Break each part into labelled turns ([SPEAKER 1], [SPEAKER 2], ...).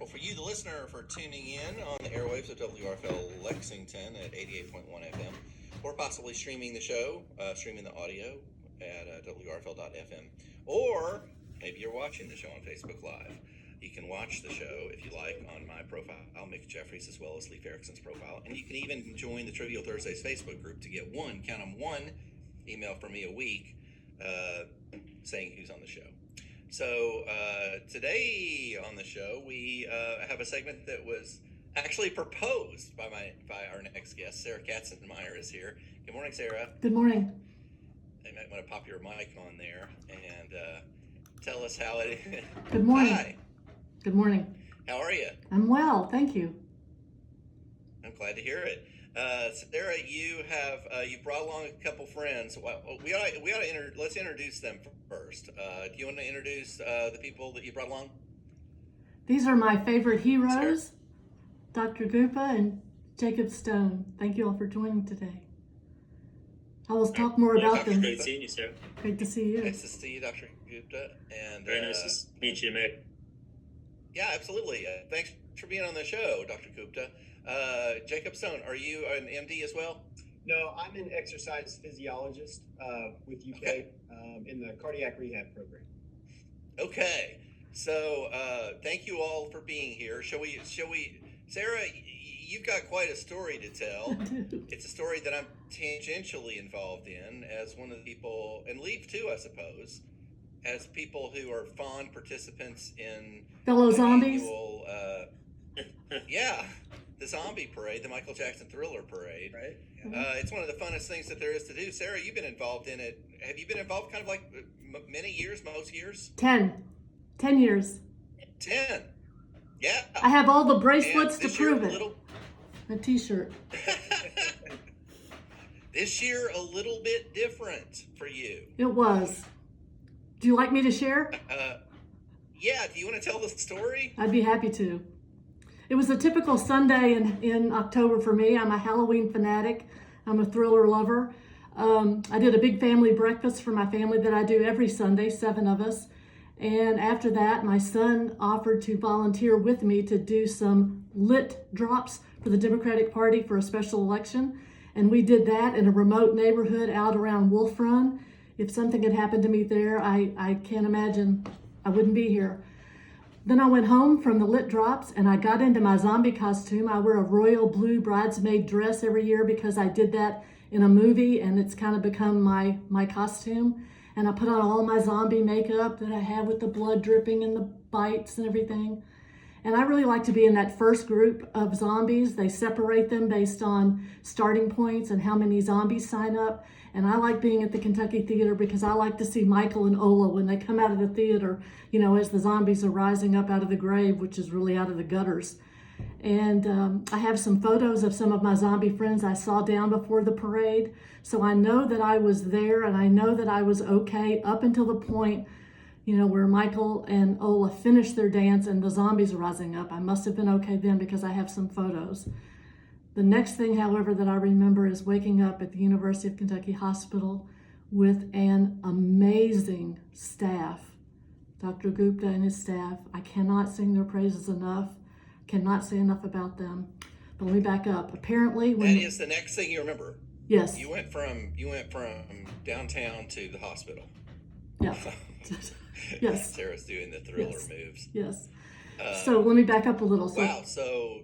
[SPEAKER 1] grateful for you, the listener, for tuning in on the airwaves of WRFL Lexington at 88.1 FM, or possibly streaming the show, streaming the audio at WRFL.FM, or maybe you're watching the show on Facebook Live. You can watch the show, if you like, on my profile, Mick Jeffries, as well as Leif Erickson's profile. And you can even join the Trivial Thursdays Facebook group to get one email from me a week saying who's on the show. So today on the show, we have a segment that was actually proposed by our next guest. Sarah Katzenmaier is here. Good morning, Sarah.
[SPEAKER 2] Good morning.
[SPEAKER 1] You might want to pop your mic on there and tell us how it is.
[SPEAKER 2] Good morning.
[SPEAKER 1] Hi.
[SPEAKER 2] Good morning.
[SPEAKER 1] How are you?
[SPEAKER 2] I'm well, thank you.
[SPEAKER 1] I'm glad to hear it. Sarah, you brought along a couple friends. Well, let's introduce them first. Do you want to introduce the people that you brought along?
[SPEAKER 2] These are my favorite heroes, Dr. Gupta and Jacob Stone. Thank you all for joining today. I will talk more about them.
[SPEAKER 3] Great seeing you, Sarah.
[SPEAKER 2] Great to see you.
[SPEAKER 1] Nice to see you, Dr. Gupta. And
[SPEAKER 3] very nice to meet you, Mick.
[SPEAKER 1] Yeah, absolutely. Thanks for being on the show, Dr. Gupta. Jacob Stone, are you an MD as well?
[SPEAKER 4] No, I'm an exercise physiologist with UK in the cardiac rehab program.
[SPEAKER 1] Okay, so thank you all for being here. Shall we? Sarah, you've got quite a story to tell. It's a story that I'm tangentially involved in as one of the people, and Leif too, I suppose, as people who are fond participants in
[SPEAKER 2] fellow zombies.
[SPEAKER 1] Annual, the zombie parade, the Michael Jackson Thriller parade.
[SPEAKER 4] Right.
[SPEAKER 1] Yeah. It's one of the funnest things that there is to do. Sarah, you've been involved in it. Have you been involved kind of like many years, most years?
[SPEAKER 2] 10 years.
[SPEAKER 1] 10. Yeah.
[SPEAKER 2] I have all the bracelets to prove it. A t-shirt.
[SPEAKER 1] This year, a little bit different for you.
[SPEAKER 2] It was. Do you like me to share?
[SPEAKER 1] Yeah, do you want to tell the story?
[SPEAKER 2] I'd be happy to. It was a typical Sunday in October for me. I'm a Halloween fanatic. I'm a thriller lover. I did a big family breakfast for my family that I do every Sunday, 7 of us. And after that, my son offered to volunteer with me to do some lit drops for the Democratic Party for a special election. And we did that in a remote neighborhood out around Wolf Run. If something had happened to me there, I can't imagine I wouldn't be here. Then I went home from the lit drops and I got into my zombie costume. I wear a royal blue bridesmaid dress every year because I did that in a movie and it's kind of become my costume. And I put on all my zombie makeup that I have with the blood dripping and the bites and everything. And I really like to be in that first group of zombies. They separate them based on starting points and how many zombies sign up. And I like being at the Kentucky Theater because I like to see Michael and Ola when they come out of the theater, as the zombies are rising up out of the grave, which is really out of the gutters. And I have some photos of some of my zombie friends I saw down before the parade. So I know that I was there and I know that I was okay up until the point, where Michael and Ola finished their dance and the zombies are rising up. I must have been okay then because I have some photos. The next thing, however, that I remember is waking up at the University of Kentucky Hospital with an amazing staff. Dr. Gupta and his staff. I cannot sing their praises enough. Cannot say enough about them. But let me back up. Apparently,
[SPEAKER 1] that is the next thing you remember.
[SPEAKER 2] Yes.
[SPEAKER 1] You went from downtown to the hospital.
[SPEAKER 2] Yeah. Yes.
[SPEAKER 1] Sarah's doing the thriller moves.
[SPEAKER 2] Yes. So let me back up a little.
[SPEAKER 1] Wow. So.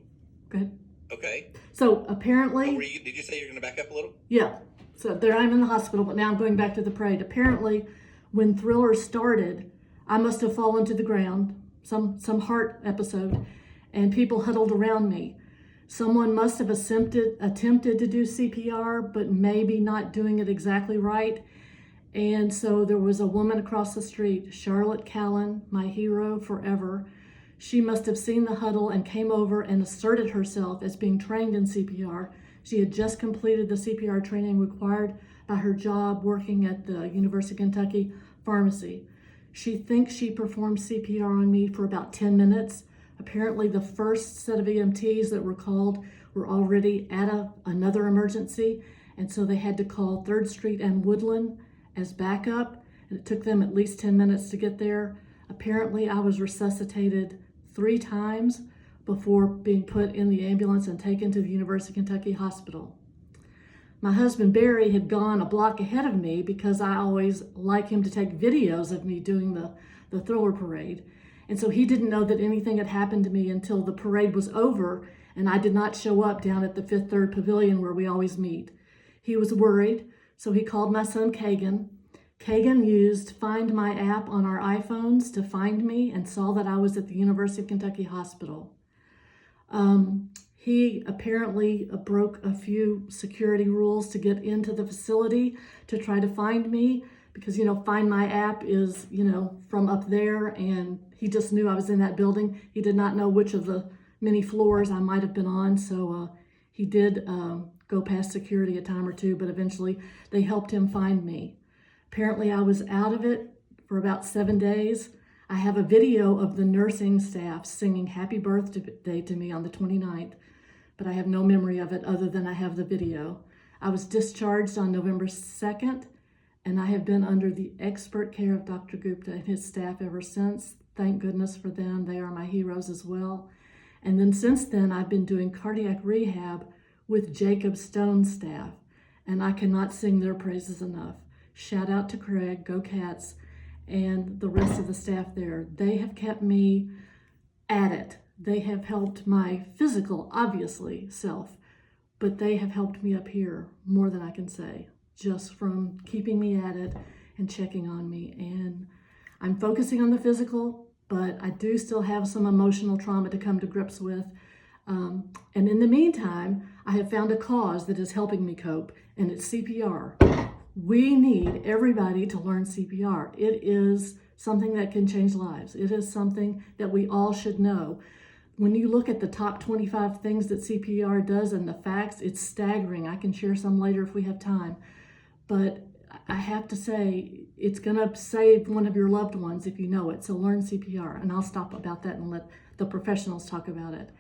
[SPEAKER 2] Go ahead.
[SPEAKER 1] Okay.
[SPEAKER 2] So apparently.
[SPEAKER 1] Did you say you're going to back up a little?
[SPEAKER 2] Yeah. So there I'm in the hospital, but now I'm going back to the parade. Apparently, when Thriller started, I must have fallen to the ground, some heart episode, and people huddled around me. Someone must have attempted to do CPR, but maybe not doing it exactly right. And so there was a woman across the street, Charlotte Callan, my hero forever. She must have seen the huddle and came over and asserted herself as being trained in CPR. She had just completed the CPR training required by her job working at the University of Kentucky Pharmacy. She thinks she performed CPR on me for about 10 minutes. Apparently the first set of EMTs that were called were already at another emergency, and so they had to call 3rd Street and Woodland as backup, and it took them at least 10 minutes to get there. Apparently I was resuscitated 3 times before being put in the ambulance and taken to the University of Kentucky Hospital. My husband Barry had gone a block ahead of me because I always like him to take videos of me doing the thriller parade. And so he didn't know that anything had happened to me until the parade was over and I did not show up down at the Fifth Third Pavilion where we always meet. He was worried, so he called my son Kagan. Kagan used Find My app on our iPhones to find me and saw that I was at the University of Kentucky Hospital. He apparently broke a few security rules to get into the facility to try to find me because, Find My app is, from up there, and he just knew I was in that building. He did not know which of the many floors I might have been on, so he did go past security a time or two, but eventually they helped him find me. Apparently I was out of it for about 7 days. I have a video of the nursing staff singing Happy Birthday to me on the 29th, but I have no memory of it other than I have the video. I was discharged on November 2nd, and I have been under the expert care of Dr. Gupta and his staff ever since. Thank goodness for them. They are my heroes as well. And then since then, I've been doing cardiac rehab with Jacob Stone's staff, and I cannot sing their praises enough. Shout out to Craig, go Cats, and the rest of the staff there. They have kept me at it. They have helped my physical, obviously, self, but they have helped me up here more than I can say, just from keeping me at it and checking on me. And I'm focusing on the physical, but I do still have some emotional trauma to come to grips with. And in the meantime, I have found a cause that is helping me cope, and it's CPR. We need everybody to learn CPR. It is something that can change lives. It is something that we all should know. When you look at the top 25 things that CPR does and the facts, it's staggering. I can share some later if we have time. But I have to say, it's going to save one of your loved ones if you know it. So learn CPR. And I'll stop about that and let the professionals talk about it.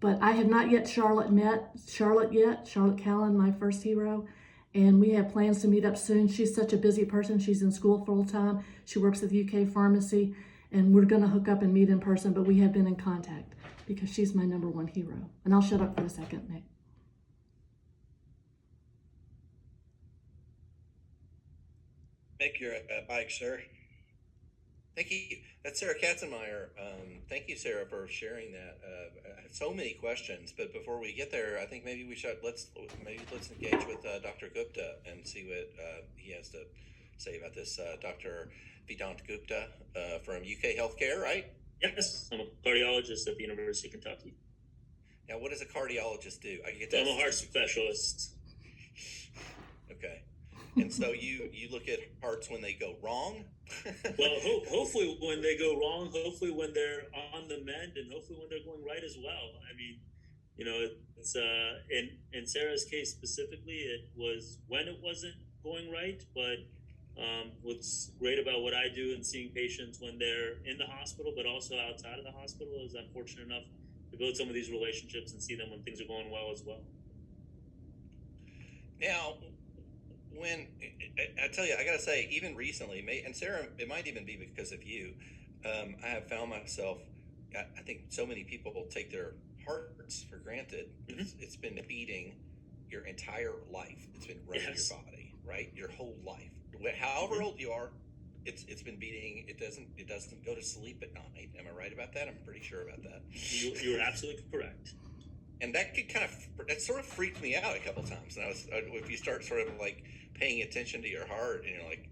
[SPEAKER 2] But I have not yet met Charlotte yet. Charlotte Callan, my first hero. And we have plans to meet up soon. She's such a busy person. She's in school full time. She works at the UK pharmacy. And we're going to hook up and meet in person. But we have been in contact because she's my number one hero. And I'll shut up for a second, Nick.
[SPEAKER 5] Make your mic, sir.
[SPEAKER 1] Thank you. That's Sarah Katzenmaier. Thank you, Sarah, for sharing that. I have so many questions, but before we get there, I think maybe let's engage with Dr. Gupta and see what he has to say about this. Dr. Vedant Gupta from UK Healthcare, right?
[SPEAKER 3] Yes, I'm a cardiologist at the University of Kentucky.
[SPEAKER 1] Now, what does a cardiologist do?
[SPEAKER 3] I'm a heart specialist.
[SPEAKER 1] Okay. And so you look at hearts when they go wrong?
[SPEAKER 3] Well, hopefully when they go wrong, hopefully when they're on the mend, and hopefully when they're going right as well. I mean, it's in Sarah's case specifically, it was when it wasn't going right, but what's great about what I do and seeing patients when they're in the hospital, but also outside of the hospital, is I'm fortunate enough to build some of these relationships and see them when things are going well as well.
[SPEAKER 1] Now, when I tell you, I gotta say, even recently, and Sarah, it might even be because of you, I have found myself, I think so many people take their hearts for granted.
[SPEAKER 3] Mm-hmm.
[SPEAKER 1] It's been beating your entire life. It's been running
[SPEAKER 3] Yes.
[SPEAKER 1] your body, right? Your whole life. However old you are, it's been beating. It doesn't go to sleep at night. Am I right about that? I'm pretty sure about that.
[SPEAKER 3] You're absolutely correct.
[SPEAKER 1] And that could that sort of freaked me out a couple times. And if you start sort of like paying attention to your heart, and you're like,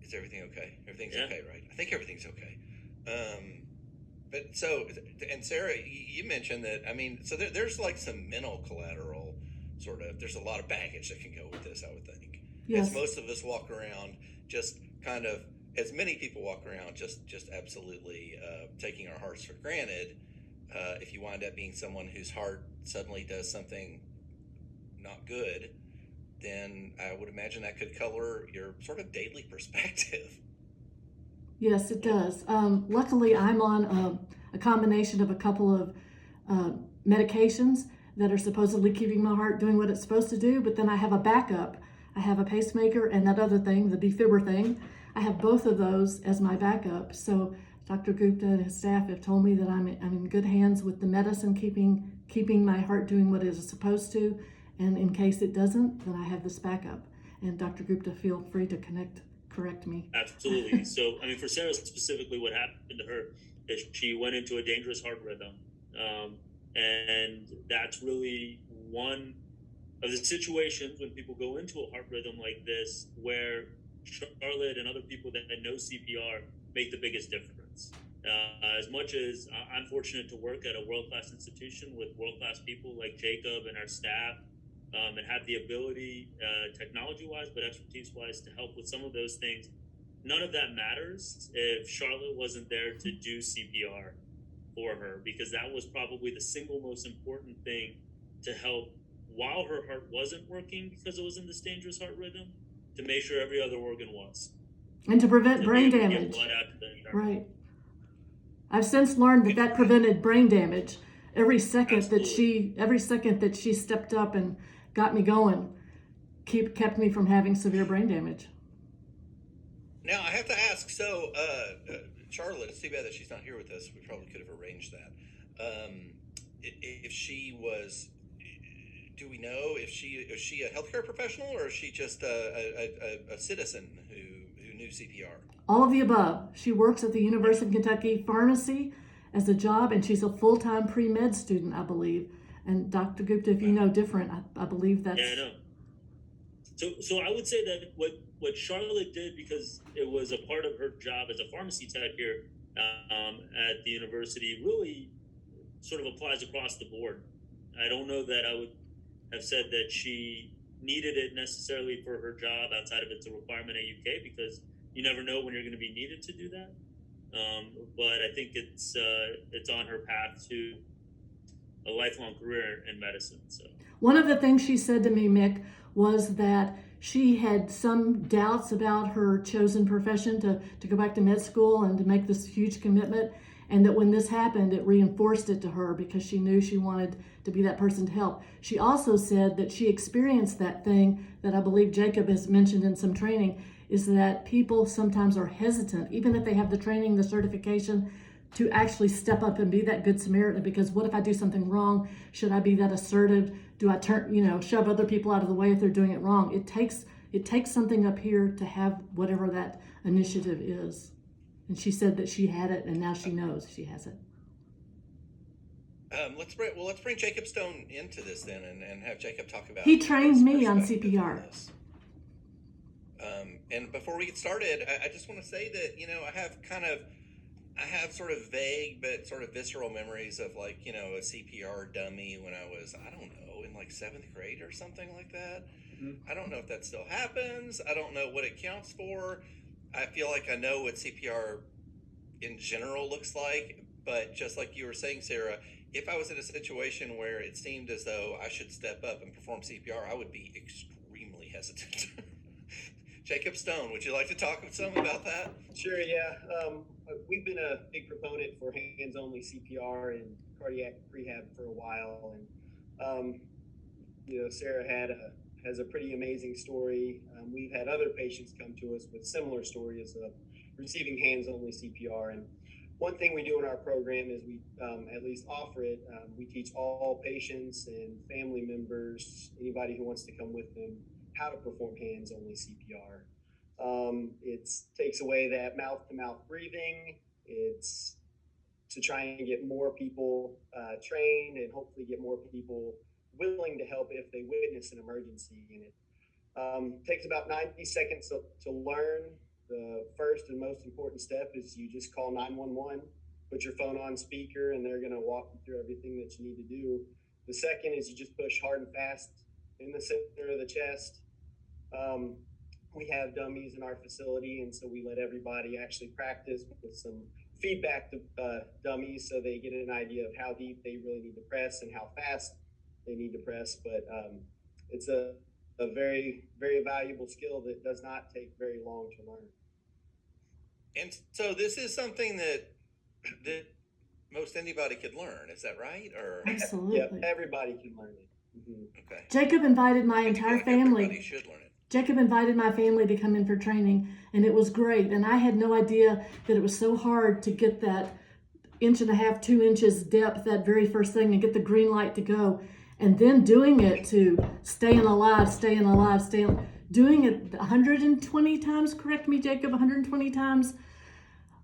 [SPEAKER 1] is everything okay? Everything's okay, right? I think everything's okay. But so, and Sarah, you mentioned that, I mean, so there's like some mental collateral sort of, there's a lot of baggage that can go with this, I would think.
[SPEAKER 2] Yes.
[SPEAKER 1] As most of us walk around just kind of, as many people walk around just absolutely taking our hearts for granted. If you wind up being someone whose heart suddenly does something not good, then I would imagine that could color your sort of daily perspective.
[SPEAKER 2] Yes, it does. Luckily, I'm on a combination of a couple of medications that are supposedly keeping my heart doing what it's supposed to do, but then I have a backup. I have a pacemaker and that other thing, the defibber thing. I have both of those as my backup. So Dr. Gupta and his staff have told me that I'm in good hands with the medicine, keeping my heart doing what it is supposed to. And in case it doesn't, then I have this backup. And Dr. Gupta, feel free to correct me.
[SPEAKER 3] Absolutely. So, I mean, for Sarah specifically, what happened to her is she went into a dangerous heart rhythm. And that's really one of the situations when people go into a heart rhythm like this, where Charlotte and other people that know CPR make the biggest difference. As much as I'm fortunate to work at a world-class institution with world-class people like Jacob and our staff, and have the ability, technology-wise, but expertise-wise, to help with some of those things, none of that matters if Charlotte wasn't there to do CPR for her, because that was probably the single most important thing to help while her heart wasn't working because it was in this dangerous heart rhythm, to make sure every other organ was.
[SPEAKER 2] And to prevent brain
[SPEAKER 3] be able to get
[SPEAKER 2] damage.
[SPEAKER 3] blood out to the entire
[SPEAKER 2] Right. I've since learned that prevented brain damage. Every second that she stepped up and got me going, kept me from having severe brain damage.
[SPEAKER 1] Now, I have to ask, so, Charlotte, it's too bad that she's not here with us. We probably could have arranged that. If she was, do we know if she a healthcare professional, or is she just a citizen who knew CPR?
[SPEAKER 2] All of the above. She works at the University of Kentucky Pharmacy as a job, and she's a full-time pre-med student, I believe. And Dr. Gupta, if you know different, I believe that's...
[SPEAKER 3] Yeah, I know. So I would say that what Charlotte did, because it was a part of her job as a pharmacy tech here at the university, really sort of applies across the board. I don't know that I would have said that she needed it necessarily for her job outside of it's a requirement at UK, because you never know when you're going to be needed to do that. But I think it's on her path to a lifelong career in medicine. So
[SPEAKER 2] one of the things she said to me, Mick, was that she had some doubts about her chosen profession to go back to med school and to make this huge commitment, and that when this happened, it reinforced it to her because she knew she wanted to be that person to help. She also said that she experienced that thing that I believe Jacob has mentioned in some training, is that people sometimes are hesitant, even if they have the training, the certification, to actually step up and be that good Samaritan, because what if I do something wrong? Should I be that assertive? Do I shove other people out of the way if they're doing it wrong? It takes something up here to have whatever that initiative is. And she said that she had it, and now she knows she has it.
[SPEAKER 1] Let's bring Jacob Stone into this then, and have Jacob talk about.
[SPEAKER 2] He trained me on CPR.
[SPEAKER 1] And before we get started, I just want to say that I have sort of vague but sort of visceral memories of a CPR dummy when I was, I don't know, in like 7th grade or something like that. Mm-hmm. I don't know if that still happens. I don't know what it counts for. I feel like I know what CPR in general looks like, but just like you were saying, Sarah, if I was in a situation where it seemed as though I should step up and perform CPR, I would be extremely hesitant. Jacob Stone, would you like to talk some about that?
[SPEAKER 4] Sure, yeah. We've been a big proponent for hands-only CPR and cardiac rehab for a while, and Sarah has a pretty amazing story. We've had other patients come to us with similar stories of receiving hands-only CPR, and one thing we do in our program is we at least offer it. We teach all patients and family members, anybody who wants to come with them, how to perform hands-only CPR. It takes away that mouth-to-mouth breathing. It's to try and get more people trained and hopefully get more people willing to help if they witness an emergency. And it takes about 90 seconds to learn. The first and most important step is you just call 911, put your phone on speaker, and they're going to walk you through everything that you need to do. The second is you just push hard and fast in the center of the chest. We have dummies in our facility, and so we let everybody actually practice with some feedback to dummies so they get an idea of how deep they really need to press and how fast they need to press. But it's a very, very valuable skill that does not take very long to learn.
[SPEAKER 1] And so this is something that most anybody could learn. Is that right? Or
[SPEAKER 2] Absolutely.
[SPEAKER 4] Yeah, everybody can learn it. Mm-hmm.
[SPEAKER 1] Okay.
[SPEAKER 2] Jacob invited my entire family.
[SPEAKER 1] Everybody should learn it.
[SPEAKER 2] Jacob invited my family to come in for training, and it was great. And I had no idea that it was so hard to get that 1.5 to 2 inches depth, that very first thing, and get the green light to go. And then doing it to staying alive, doing it 120 times, correct me, Jacob, 120 times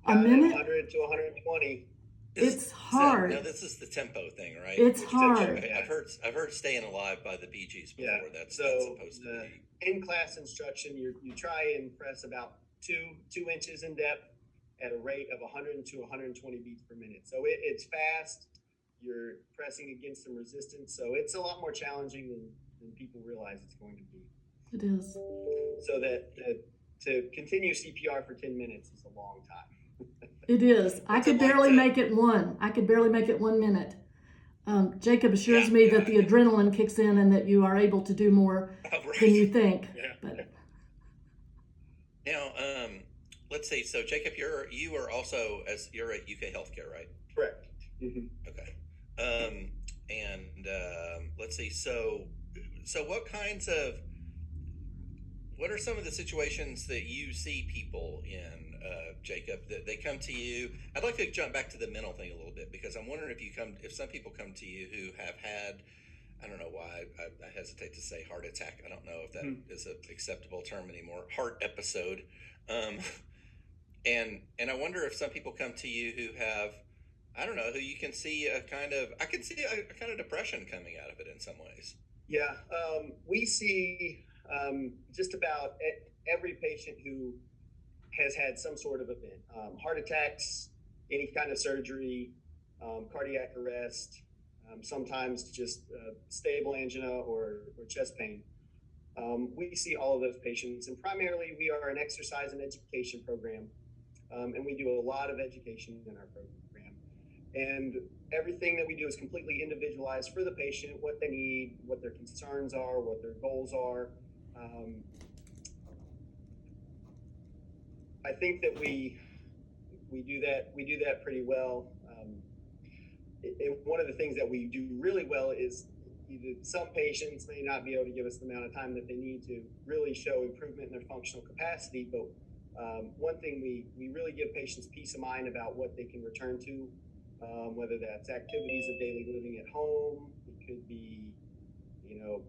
[SPEAKER 2] a minute?
[SPEAKER 4] 100 to 120.
[SPEAKER 2] It's hard.
[SPEAKER 1] Now this is the tempo thing, right?
[SPEAKER 2] It's hard.
[SPEAKER 1] I've heard "Staying Alive" by the Bee Gees before.
[SPEAKER 4] Yeah.
[SPEAKER 1] That's
[SPEAKER 4] So
[SPEAKER 1] supposed to be.
[SPEAKER 4] in class instruction, you try and press about 2 inches in depth at a rate of 100 to 120 beats per minute. So it's fast. You're pressing against some resistance. So it's a lot more challenging than people realize it's going to be.
[SPEAKER 2] It is.
[SPEAKER 4] So that to continue CPR for 10 minutes is a long time.
[SPEAKER 2] It is. I could barely make it 1 minute. Jacob assures me that the adrenaline kicks in and that you are able to do more than you think.
[SPEAKER 3] Yeah.
[SPEAKER 2] But
[SPEAKER 1] Now, let's see. So, Jacob, you are also you're at UK Healthcare, right?
[SPEAKER 4] Correct. Mm-hmm.
[SPEAKER 1] Okay. Let's see. So what are some of the situations that you see people in, Jacob, that they come to you? I'd like to jump back to the mental thing a little bit, because I'm wondering if some people come to you who have had, I don't know why I hesitate to say heart attack. I don't know if that is an acceptable term anymore. Heart episode. And I wonder if some people come to you who have, I don't know, who you can see I can see a kind of depression coming out of it in some ways.
[SPEAKER 4] Yeah, we see just about every patient who has had some sort of event, heart attacks, any kind of surgery, cardiac arrest, sometimes just stable angina or chest pain. We see all of those patients, and primarily we are an exercise and education program, and we do a lot of education in our program. And everything that we do is completely individualized for the patient, what they need, what their concerns are, what their goals are. I think that we do that pretty well. One of the things that we do really well is some patients may not be able to give us the amount of time that they need to really show improvement in their functional capacity, but one thing we really give patients peace of mind about what they can return to, whether that's activities of daily living at home, it could be,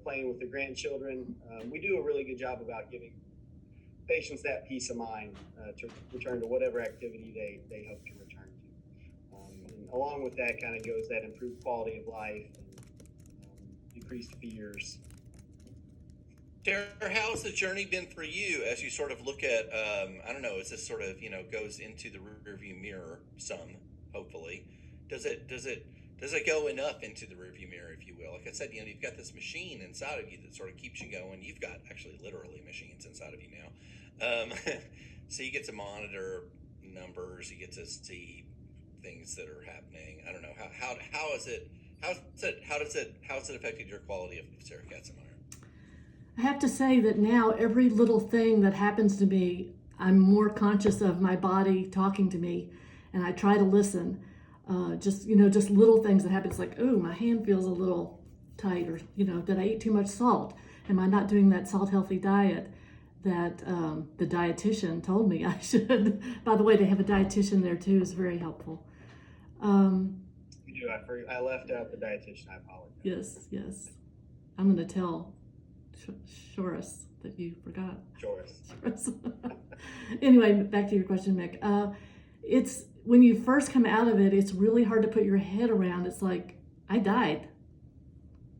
[SPEAKER 4] playing with their grandchildren. We do a really good job about giving patients that peace of mind to return to whatever activity they hope to return to. And along with that kind of goes that improved quality of life and decreased fears.
[SPEAKER 1] Tara, how's the journey been for you as you sort of look at, I don't know, as this sort of, goes into the rearview mirror some, hopefully. Does it go enough into the rearview mirror, if you will? Like I said, you've got this machine inside of you that sort of keeps you going. You've got actually literally machines inside of you now. So you get to monitor numbers, you get to see things that are happening. I don't know, how has it affected your quality of Sarah Katzenmaier?
[SPEAKER 2] I have to say that now every little thing that happens to me, I'm more conscious of my body talking to me, and I try to listen. Just little things that happen. It's like, oh, my hand feels a little tight, or, did I eat too much salt? Am I not doing that salt healthy diet that the dietitian told me I should? By the way, to have a dietitian there too is very helpful.
[SPEAKER 4] You do. I left out the dietitian. I apologize.
[SPEAKER 2] Yes. I'm going to tell Shoris that you forgot.
[SPEAKER 4] Shoris.
[SPEAKER 2] Anyway, back to your question, Mick. It's when you first come out of it, it's really hard to put your head around. It's like, I died.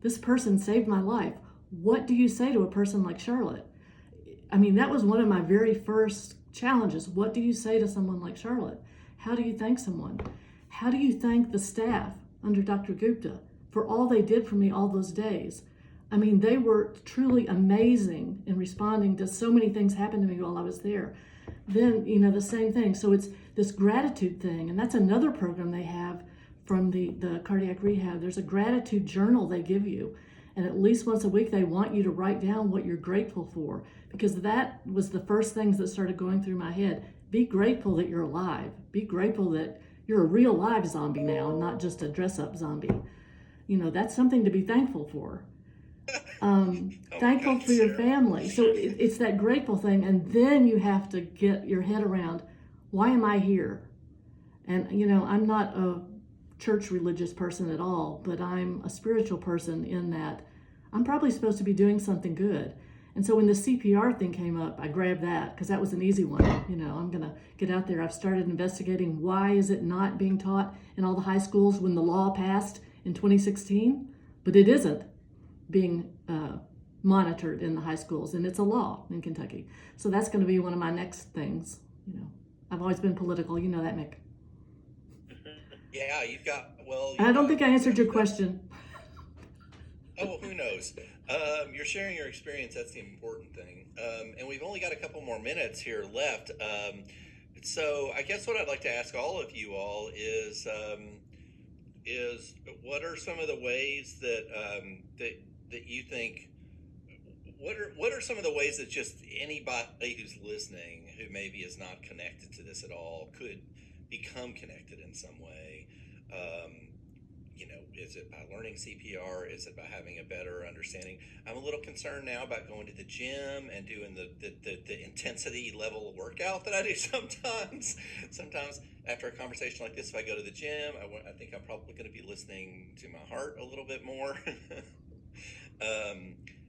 [SPEAKER 2] This person saved my life. What do you say to a person like Charlotte? I mean, that was one of my very first challenges. What do you say to someone like Charlotte? How do you thank someone? How do you thank the staff under Dr. Gupta for all they did for me all those days? I mean, they were truly amazing in responding to so many things happened to me while I was there. Then, the same thing. So it's this gratitude thing, and that's another program they have from the cardiac rehab. There's a gratitude journal they give you, and at least once a week they want you to write down what you're grateful for, because that was the first things that started going through my head. Be grateful that you're alive. Be grateful that you're a real live zombie now, not just a dress-up zombie. That's something to be thankful for. thankful
[SPEAKER 1] God,
[SPEAKER 2] for your
[SPEAKER 1] Sarah.
[SPEAKER 2] family. So it's that grateful thing, and then you have to get your head around, why am I here? And I'm not a church religious person at all, but I'm a spiritual person in that I'm probably supposed to be doing something good. And so when the CPR thing came up, I grabbed that because that was an easy one. I'm going to get out there. I've started investigating why is it not being taught in all the high schools when the law passed in 2016, but it isn't being monitored in the high schools, and it's a law in Kentucky. So that's going to be one of my next things. I've always been political. You know that, Mick.
[SPEAKER 1] Yeah, you've got, well.
[SPEAKER 2] And I don't think I answered your question.
[SPEAKER 1] Oh, well, who knows? You're sharing your experience. That's the important thing. And we've only got a couple more minutes here left. So I guess what I'd like to ask all of you all is what are some of the ways that you think, what are some of the ways that just anybody who's listening who maybe is not connected to this at all could become connected in some way? Is it by learning CPR? Is it by having a better understanding? I'm a little concerned now about going to the gym and doing the intensity level workout that I do sometimes. Sometimes after a conversation like this, if I go to the gym, I think I'm probably going to be listening to my heart a little bit more.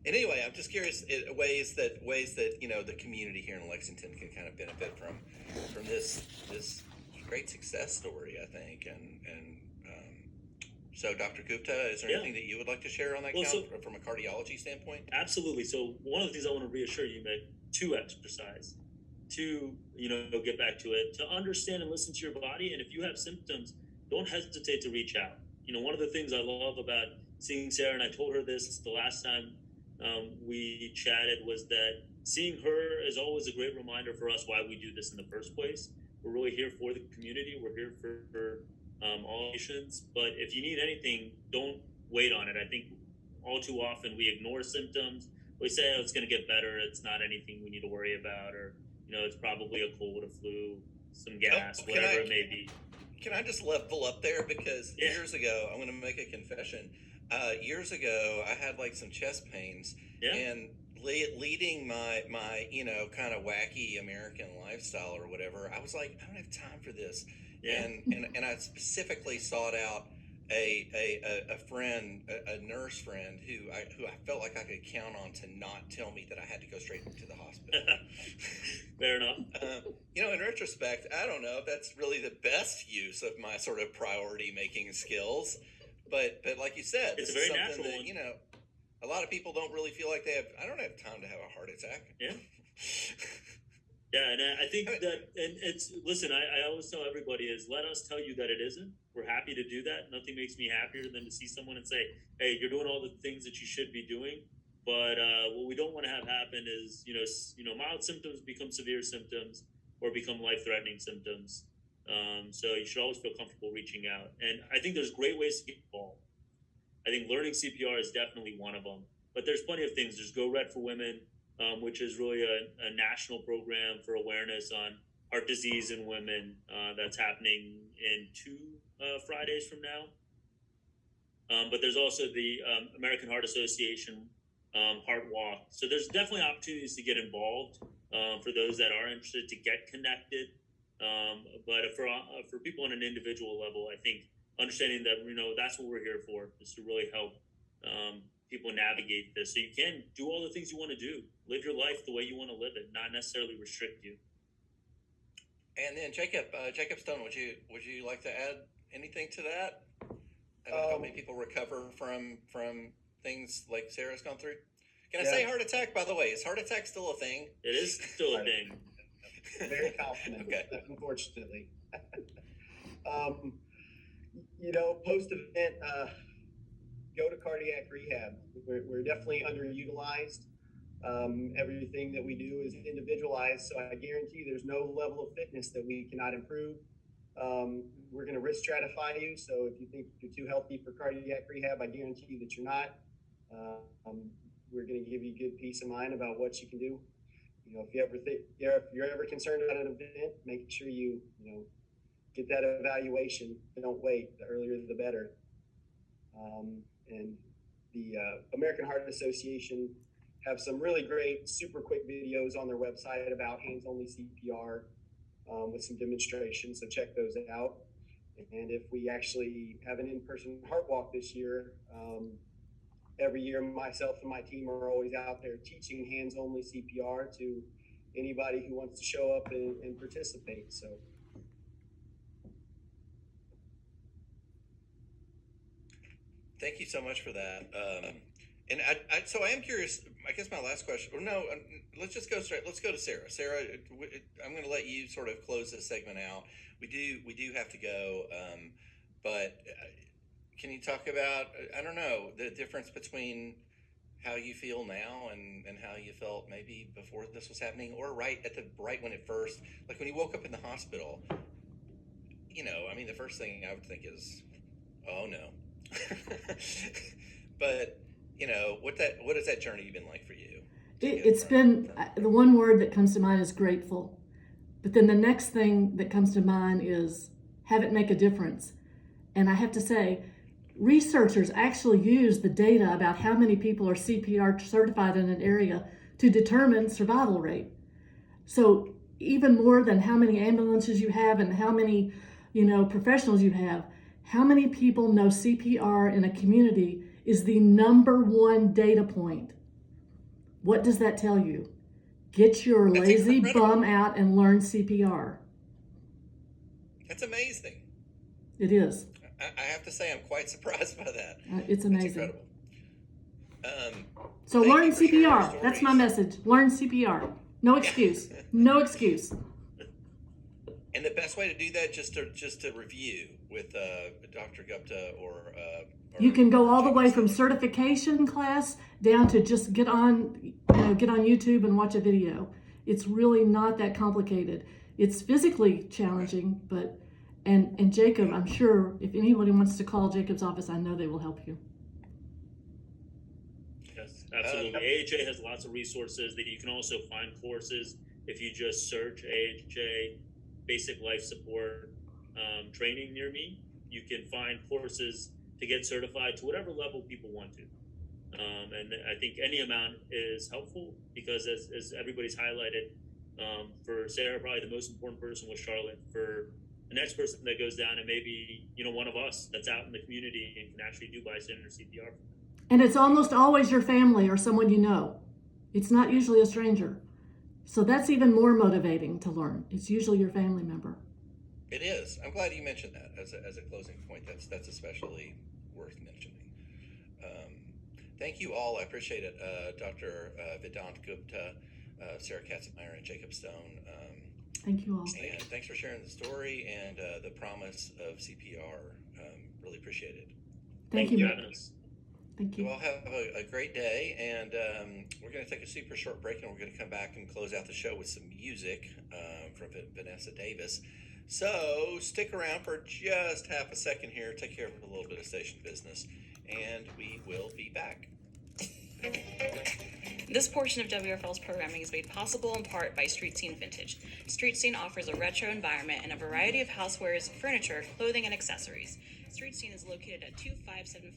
[SPEAKER 1] Anyway, I'm just curious ways that the community here in Lexington can kind of benefit from this great success story, I think. So, Dr. Gupta, is there anything that you would like to share on that count from a cardiology standpoint?
[SPEAKER 3] Absolutely. So one of the things I want to reassure you, Mick, to exercise, to get back to it, to understand and listen to your body, and if you have symptoms, don't hesitate to reach out. One of the things I love about seeing Sarah, and I told her this the last time we chatted, was that seeing her is always a great reminder for us why we do this in the first place. We're really here for the community. We're here for all patients. But if you need anything, don't wait on it. I think all too often we ignore symptoms. We say, oh, it's going to get better. It's not anything we need to worry about. Or, it's probably a cold, a flu, some gas, whatever it may be.
[SPEAKER 1] Can I just level up there? Because years ago, I'm going to make a confession. Years ago, I had like some chest pains, and leading my kind of wacky American lifestyle or whatever, I was like, I don't have time for this. And I specifically sought out a friend, a nurse friend who I felt like I could count on to not tell me that I had to go straight to the hospital.
[SPEAKER 3] Fair enough.
[SPEAKER 1] In retrospect, I don't know if that's really the best use of my sort of priority making skills, but like you said,
[SPEAKER 3] it's a very natural
[SPEAKER 1] that,
[SPEAKER 3] one.
[SPEAKER 1] A lot of people don't really feel like I don't have time to have a heart attack.
[SPEAKER 3] Yeah. Yeah, and I think that, and listen, I always tell everybody is, let us tell you that it isn't. We're happy to do that. Nothing makes me happier than to see someone and say, hey, you're doing all the things that you should be doing. But what we don't want to have happen is, mild symptoms become severe symptoms or become life-threatening symptoms. So you should always feel comfortable reaching out. And I think there's great ways to get involved. I think learning CPR is definitely one of them. But there's plenty of things. There's Go Red for Women, which is really a national program for awareness on heart disease in women that's happening in 2 Fridays from now. But there's also the American Heart Association Heart Walk. So there's definitely opportunities to get involved for those that are interested to get connected. But for people on an individual level, I think understanding that, that's what we're here for, is to really help people navigate this. So you can do all the things you want to do. Live your life the way you want to live it, not necessarily restrict you.
[SPEAKER 1] And then Jacob Stone, would you like to add anything to that? About helping people recover from things like Sarah's gone through? Can I say heart attack, by the way? Is heart attack still a thing?
[SPEAKER 3] It is still a thing.
[SPEAKER 4] Very confident,
[SPEAKER 1] Okay.
[SPEAKER 4] Unfortunately. Post-event, go to cardiac rehab. We're definitely underutilized. Everything that we do is individualized, so I guarantee there's no level of fitness that we cannot improve. We're going to risk stratify you, so if you think you're too healthy for cardiac rehab, I guarantee you that you're not. We're going to give you good peace of mind about what you can do. If you're ever concerned about an event, make sure you get that evaluation. Don't wait. The earlier the better. And the American Heart Association have some really great, super quick videos on their website about hands-only CPR with some demonstrations. So check those out. And if we actually have an in-person heart walk this year, every year myself and my team are always out there teaching hands-only CPR to anybody who wants to show up and participate. So.
[SPEAKER 1] Thank you so much for that. And so I am curious. I guess my last question, or no, let's just go straight. Let's go to Sarah. Sarah, I'm going to let you sort of close this segment out. We do have to go, but can you talk about, I don't know, the difference between how you feel now and how you felt maybe before this was happening, or right when it first, like when you woke up in the hospital? You know, I mean, the first thing I would think is, oh no. But you know, what has that journey been like for you?
[SPEAKER 2] It's been, the one word that comes to mind is grateful. But then the next thing that comes to mind is have it make a difference. And I have to say, researchers actually use the data about how many people are CPR certified in an area to determine survival rate. So even more than how many ambulances you have and how many, professionals you have, how many people know CPR in a community is the number one data point. What does that tell you? Get your lazy bum out and learn CPR.
[SPEAKER 1] That's amazing.
[SPEAKER 2] It is.
[SPEAKER 1] I have to say, I'm quite surprised by that.
[SPEAKER 2] It's amazing.
[SPEAKER 1] That's incredible.
[SPEAKER 2] So learn CPR. That's my message. Learn CPR. No excuse. No excuse.
[SPEAKER 1] And the best way to do that, just to review with Dr. Gupta or
[SPEAKER 2] you can go all the way from certification class down to just get on YouTube and watch a video. It's really not that complicated. It's physically challenging, but and Jacob, I'm sure if anybody wants to call Jacob's office, I know they will help you.
[SPEAKER 3] Yes, absolutely. AHA has lots of resources that you can also find courses. If you just search AHA basic life support training near me, you can find courses to get certified to whatever level people want to. And I think any amount is helpful because as everybody's highlighted, for Sarah, probably the most important person was Charlotte. For the next person that goes down, and maybe, one of us that's out in the community and can actually do bystander CPR.
[SPEAKER 2] And it's almost always your family or someone you know. It's not usually a stranger. So that's even more motivating to learn. It's usually your family member.
[SPEAKER 1] It is. I'm glad you mentioned that as a closing point. That's especially worth mentioning. Thank you all. I appreciate it. Dr. Vedant Gupta, Sarah Katzenmaier, and Jacob Stone.
[SPEAKER 2] Thank you all.
[SPEAKER 1] And thanks for sharing the story and the promise of CPR. Really appreciate it.
[SPEAKER 2] Thank you
[SPEAKER 3] for having us.
[SPEAKER 2] Thank you.
[SPEAKER 1] You all have a great day, and we're going to take a super short break, and we're going to come back and close out the show with some music from Vanessa Davis. So stick around for just half a second here, take care of a little bit of station business, and we will be back.
[SPEAKER 6] This portion of WFL's programming is made possible in part by Street Scene Vintage. Street Scene offers a retro environment and a variety of housewares, furniture, clothing, and accessories. Street Scene is located at 2575